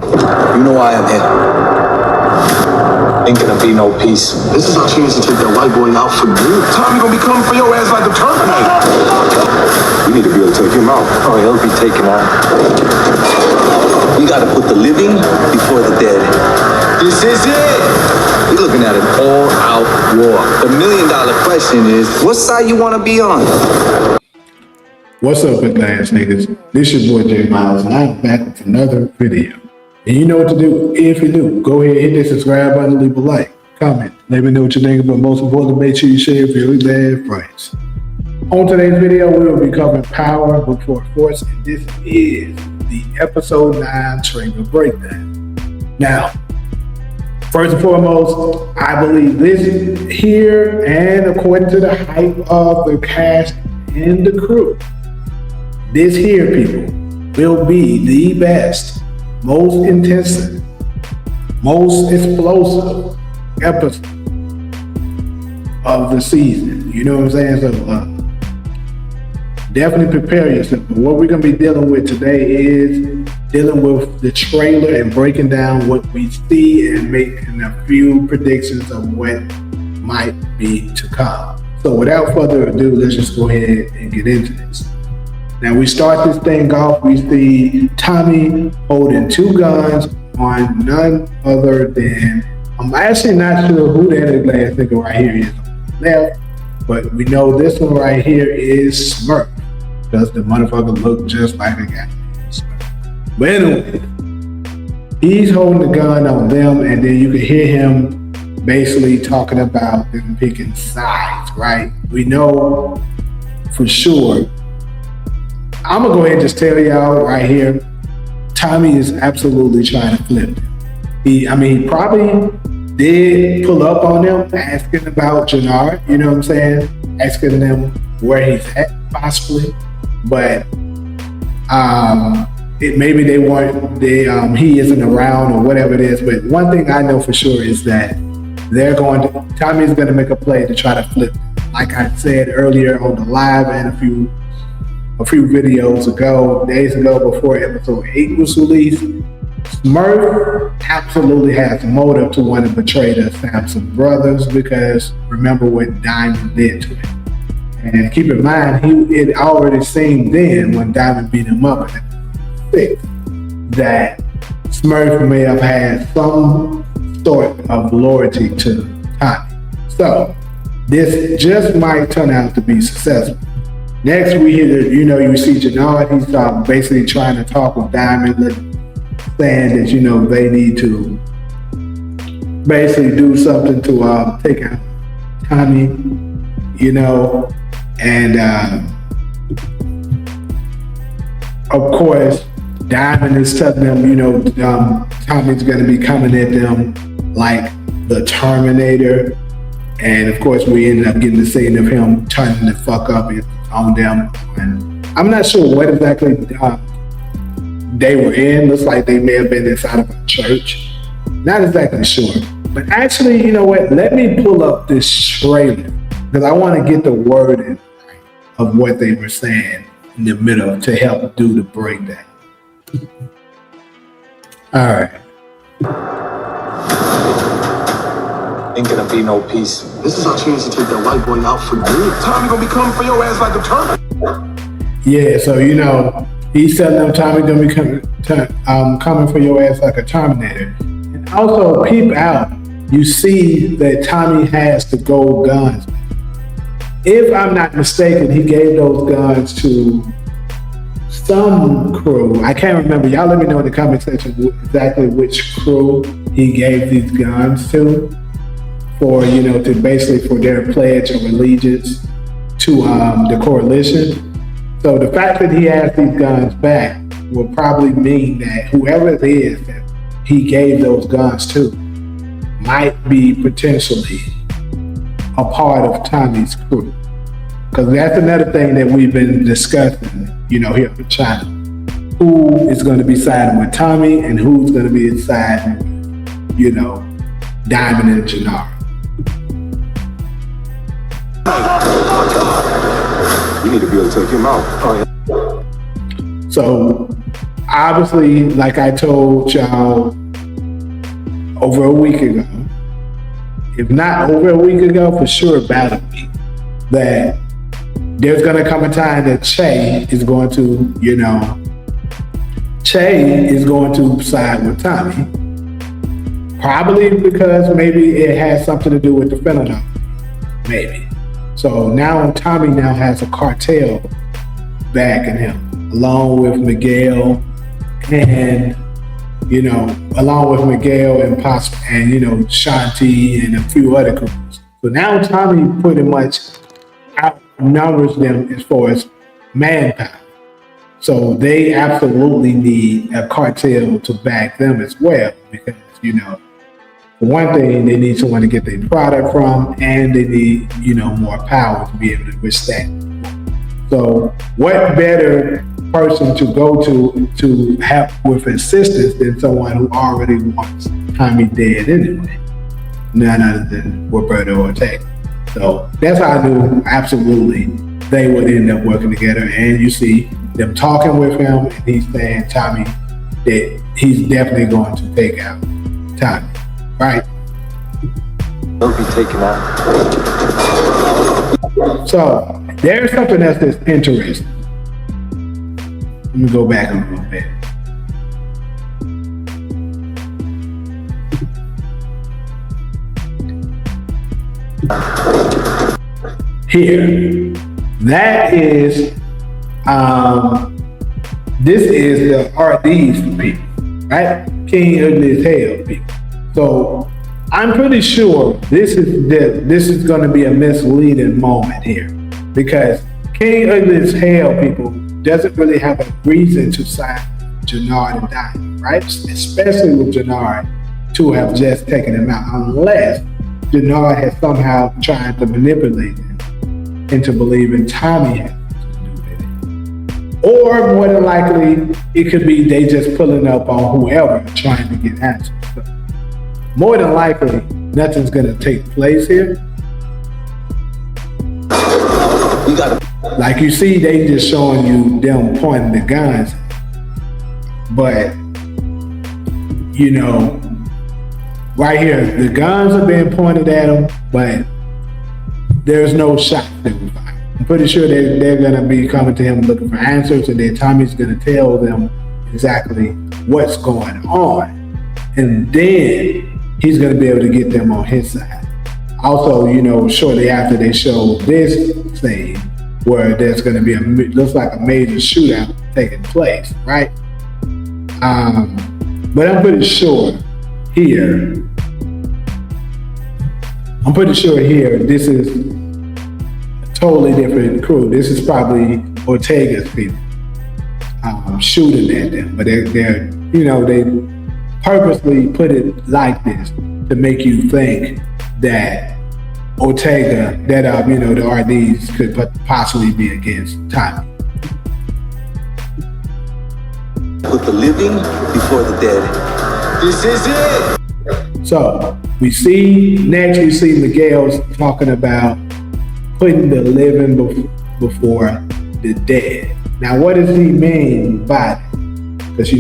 You know why I'm here. Ain't gonna be no peace. This is our chance to take that white boy out for good. Tommy gonna be coming for your ass like a Terminator. We need to be able to take him out. Oh, he'll be taken out. We gotta put the living before the dead. This is it. We're looking at an all-out war. The million-dollar question is, what side you wanna be on? What's up, ugly-ass niggas? This your boy J Miles, and I'm back with another video. And you know what to do. If you do, go ahead, hit that subscribe button, leave a like, comment, let me know what you think, but most importantly, make sure you share if you're glad friends. On today's video, we will be covering Power Before Force, and this is the episode 9 trailer breakdown. Now, first and foremost, I believe this here, and according to the hype of the cast and the crew, this here, people, will be the best, most intensive, most explosive episode of the season. You know what I'm saying? So definitely prepare yourself. But what we're going to be dealing with today is dealing with the trailer and breaking down what we see and making a few predictions of what might be to come. So without further ado, let's just go ahead and get into this. Now we start this thing off, we see Tommy holding 2 guns on none other than, I'm actually not sure who that ugly-ass nigga right here is on the left, but we know this one right here is Smurf, because the motherfucker look just like a guy named Smurf. But anyway, he's holding the gun on them, and then you can hear him basically talking about them picking sides, right? We know for sure. I'm gonna go ahead and just tell y'all right here, Tommy is absolutely trying to flip them. He probably did pull up on them, asking about Jannard, you know what I'm saying? Asking them where he's at, possibly. But maybe they weren't, he isn't around or whatever it is. But one thing I know for sure is that Tommy's gonna make a play to try to flip them. Like I said earlier on the live and a few videos ago, days ago, before episode 8 was released, Smurf absolutely has a motive to want to betray the Sampson brothers, because remember what Diamond did to him. And keep in mind, it already seemed then when Diamond beat him up at 6 that Smurf may have had some sort of loyalty to Tommy. So this just might turn out to be successful. Next, we hear that, you see Jannard, he's basically trying to talk with Diamond, saying that, they need to basically do something to take out Tommy, and of course, Diamond is telling them, Tommy's going to be coming at them like the Terminator. And of course, we ended up getting the scene of him turning the fuck up on them. And I'm not sure what exactly they were in. Looks like they may have been inside of a church. Not exactly sure. But actually, you know what? Let me pull up this trailer, because I want to get the wording of what they were saying in the middle to help do the breakdown. All right. Ain't gonna be no peace. This is our chance to take that white boy out for good. Tommy gonna be coming for your ass like a Terminator. Yeah, so he's telling them Tommy gonna be coming for your ass like a Terminator. And also, peep out, you see that Tommy has the gold guns. If I'm not mistaken, he gave those guns to some crew. I can't remember. Y'all let me know in the comment section exactly which crew he gave these guns to, for to basically for their pledge of allegiance to the coalition. So the fact that he has these guns back will probably mean that whoever it is that he gave those guns to might be potentially a part of Tommy's crew. Because that's another thing that we've been discussing, here on the channel. Who is going to be siding with Tommy and who's going to be siding with, Diamond and Jannard. We need to be able to take him out. So obviously, like I told y'all over a week ago, if not over a week ago, for sure about a week, that there's going to come a time that Che is going to, Che is going to side with Tommy. Probably because maybe it has something to do with the fentanyl. Maybe. So now Tommy now has a cartel backing him, along with Miguel and, along with Miguel and Shanti and a few other crews. So now Tommy pretty much outnumbers them as far as manpower. So they absolutely need a cartel to back them as well, because, for one thing, they need someone to get their product from, and they need, more power to be able to withstand. So what better person to go to help with assistance than someone who already wants Tommy dead anyway? None other than Roberto Ortega. So that's how I knew absolutely they would end up working together. And you see them talking with him, and he's saying Tommy that he's definitely going to take out Tommy, right? He'll be taken out. So there's something else that's interesting. Let me go back a little bit. Here, that is, this is the RD's people, right? King Ugly as Hell people. So I'm pretty sure this is going to be a misleading moment here, because King Ugly as Hell people doesn't really have a reason to sign Jannard and Diamond, right? Especially with Jannard to have just taken him out, unless Jannard has somehow tried to manipulate him into believing Tommy had something to do with it. Or more than likely, it could be they just pulling up on whoever trying to get answers. So more than likely, nothing's gonna take place here. Like you see, they just showing you them pointing the guns. But, right here, the guns are being pointed at them, but there's no shot that we find. I'm pretty sure they're gonna be coming to him looking for answers, and then Tommy's gonna tell them exactly what's going on. And then he's gonna be able to get them on his side. Also, shortly after they show this scene where there's gonna be looks like a major shootout taking place, right? But I'm pretty sure here, this is a totally different crew. This is probably Ortega's people shooting at them, but they're they purposely put it like this to make you think that Ortega, that the RDs could possibly be against Tommy. Put the living before the dead. This is it. So we see Miguel's talking about putting the living before the dead. Now, what does he mean by that? Because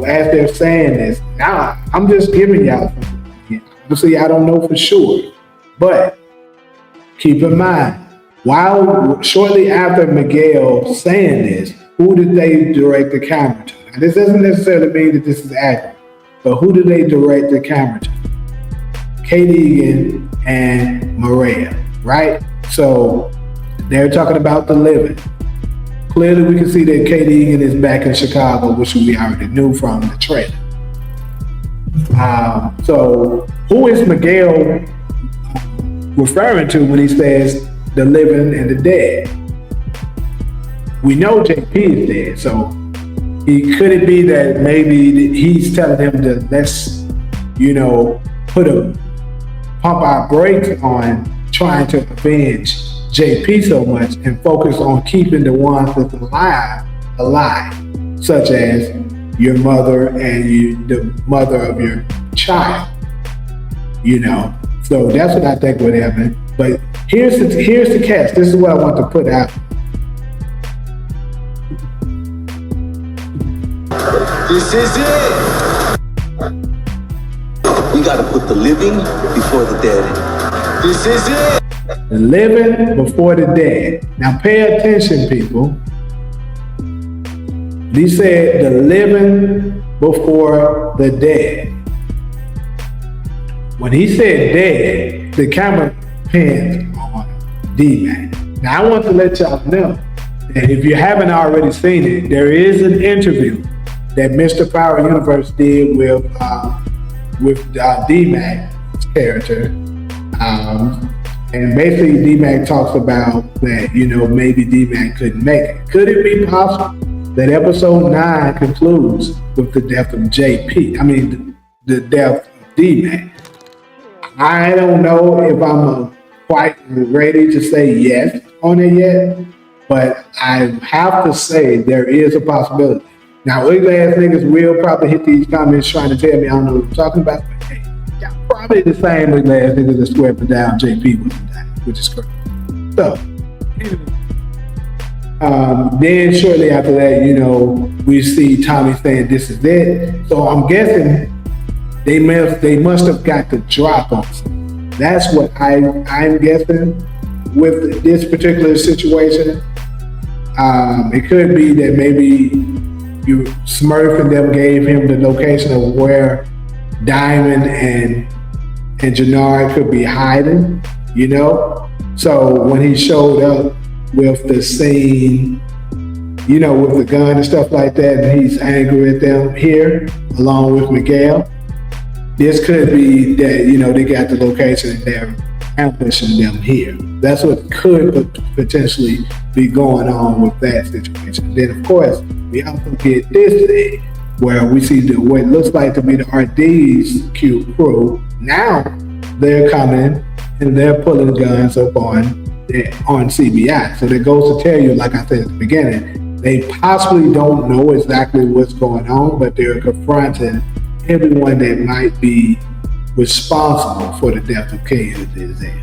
as they're saying this, now I'm just giving y'all something. Obviously, I don't know for sure, but keep in mind, shortly after Miguel saying this, who did they direct the camera to? Now, this doesn't necessarily mean that this is accurate, but who did they direct the camera to? Kate Egan and Maria, right? So they're talking about the living. Clearly, we can see that Kate Egan is back in Chicago, which we already knew from the trailer. So who is Miguel referring to when he says the living and the dead? We know JP is dead, so could it be that maybe he's telling him to let's, pump our brakes on trying to avenge JP so much and focus on keeping the ones that's alive, such as your mother and the mother of your child. So that's what I think would happen. But here's the catch. This is what I want to put out. This is it. We gotta put the living before the dead. This is it. The living before the dead. Now pay attention, people. He said the living before the dead. When he said dead, the camera pans on D-Mac. Now I want to let y'all know that if you haven't already seen it, there is an interview that Mr. Power Universe did with D-Mac's character. And basically D-Mac talks about that, maybe D-Mac couldn't make it. Could it be possible that episode 9 concludes with the death of the death of D-Mac? I don't know if I'm quite ready to say yes on it yet, but I have to say there is a possibility. Now, ugly ass niggas will probably hit these comments trying to tell me I don't know what I'm talking about, but hey, y'all probably the same ugly ass niggas that swear up and down JP wasn't dying, which is correct. So, then shortly after that, we see Tommy saying this is it. So I'm guessing they must have got the drop on something. That's what I'm guessing with this particular situation. It could be that maybe Smurf and them gave him the location of where Diamond and Jannard could be hiding, So when he showed up with the scene, with the gun and stuff like that, and he's angry at them here, along with Miguel, this could be that, they got the location and they're ambushing them here. That's what could potentially be going on with that situation. Then, of course, we also get this thing where we see what looks like to be the RD's cute crew. Now they're coming and they're pulling guns up on CBI. So that goes to tell you, like I said at the beginning, they possibly don't know exactly what's going on, but they're confronting everyone that might be responsible for the death of King Denzel,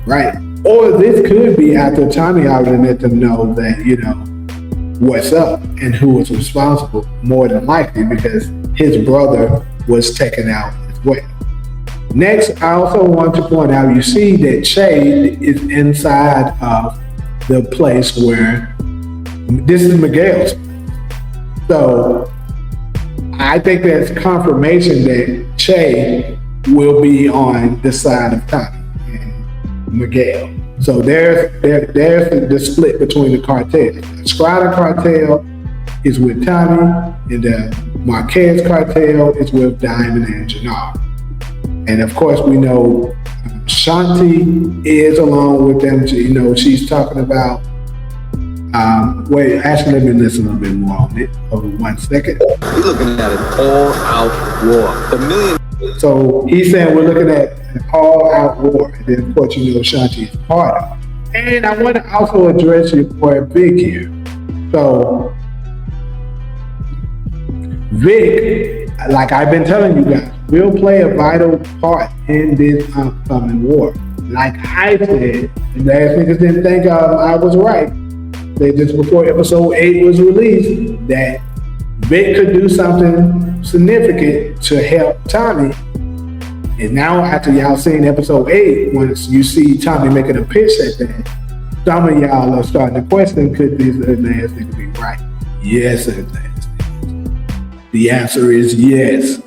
right? Or this could be after Tommy already let them know that, what's up and who was responsible, more than likely, because his brother was taken out as well. Next, I also want to point out, you see that Shade is inside of the place where this is Miguel's. So I think that's confirmation that Che will be on the side of Tommy and Miguel. So there's the split between the cartels. The Scrider cartel is with Tommy, and the Marquez cartel is with Diamond and Jannard. And of course, we know Shanti is along with them. She's talking about. Actually, let me listen a little bit more on it. Hold on 1 second. We're looking at an all-out war. So he's saying we're looking at an all-out war. And then, of course, Shanti is part of it. And I want to also address your boy Vic here. So Vic, like I've been telling you guys, will play a vital part in this upcoming war. Like I said, the last niggas didn't think I was right. They just before episode 8 was released that Vic could do something significant to help Tommy. And now after y'all seen episode 8, once you see Tommy making a pitch at that, some of y'all are starting to question, could this last nigga be right? Yes, it is. The answer is yes.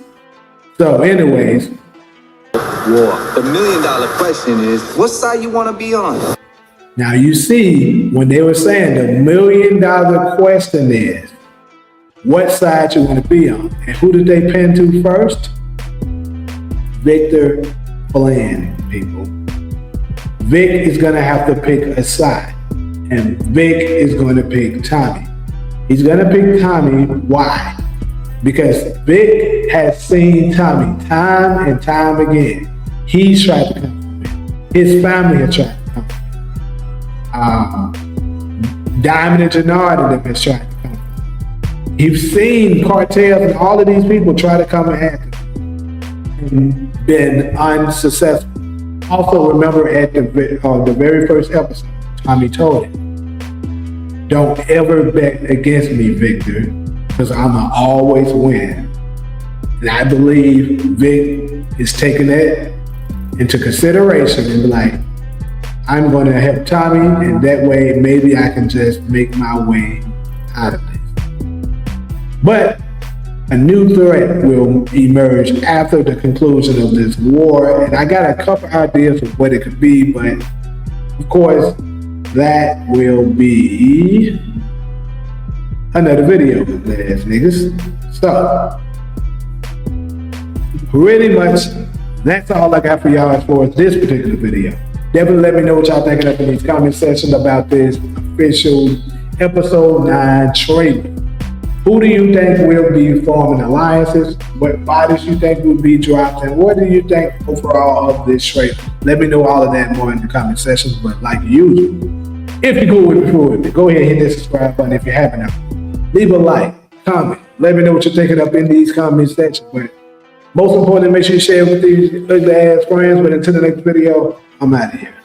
So anyways. War. The $1 million question is, what side you want to be on? Now you see, when they were saying the $1 million question is, what side you want to be on? And who did they pin to first? Victor Flynn, people. Vic is going to have to pick a side. And Vic is going to pick Tommy. He's going to pick Tommy. Why? Because Vic has seen Tommy time and time again. He's tried to come for him. His family has tried to come for him. Diamond and Jannard and them has tried to come for him. He's seen cartels and all of these people try to come after him and been unsuccessful. Also remember at the very first episode, Tommy told him, don't ever bet against me, Victor. because I'ma always win. And I believe Vic is taking that into consideration and be like, I'm going to help Tommy, and that way maybe I can just make my way out of this. But a new threat will emerge after the conclusion of this war, and I got a couple ideas of what it could be, but of course, that will be another video, ass niggas. So, pretty much, that's all I got for y'all as far as this particular video. Definitely let me know what y'all thinking up in these comment sections about this official episode 9 trailer. Who do you think will be forming alliances? What bodies you think will be dropped? And what do you think overall of this trailer? Let me know all of that more in the comment sections. But like usual, if you're cool with it, go ahead and hit that subscribe button if you haven't already. Leave a like, comment. Let me know what you're thinking up in these comment sections. But most importantly, make sure you share with these ugly ass friends. But until the next video, I'm out of here.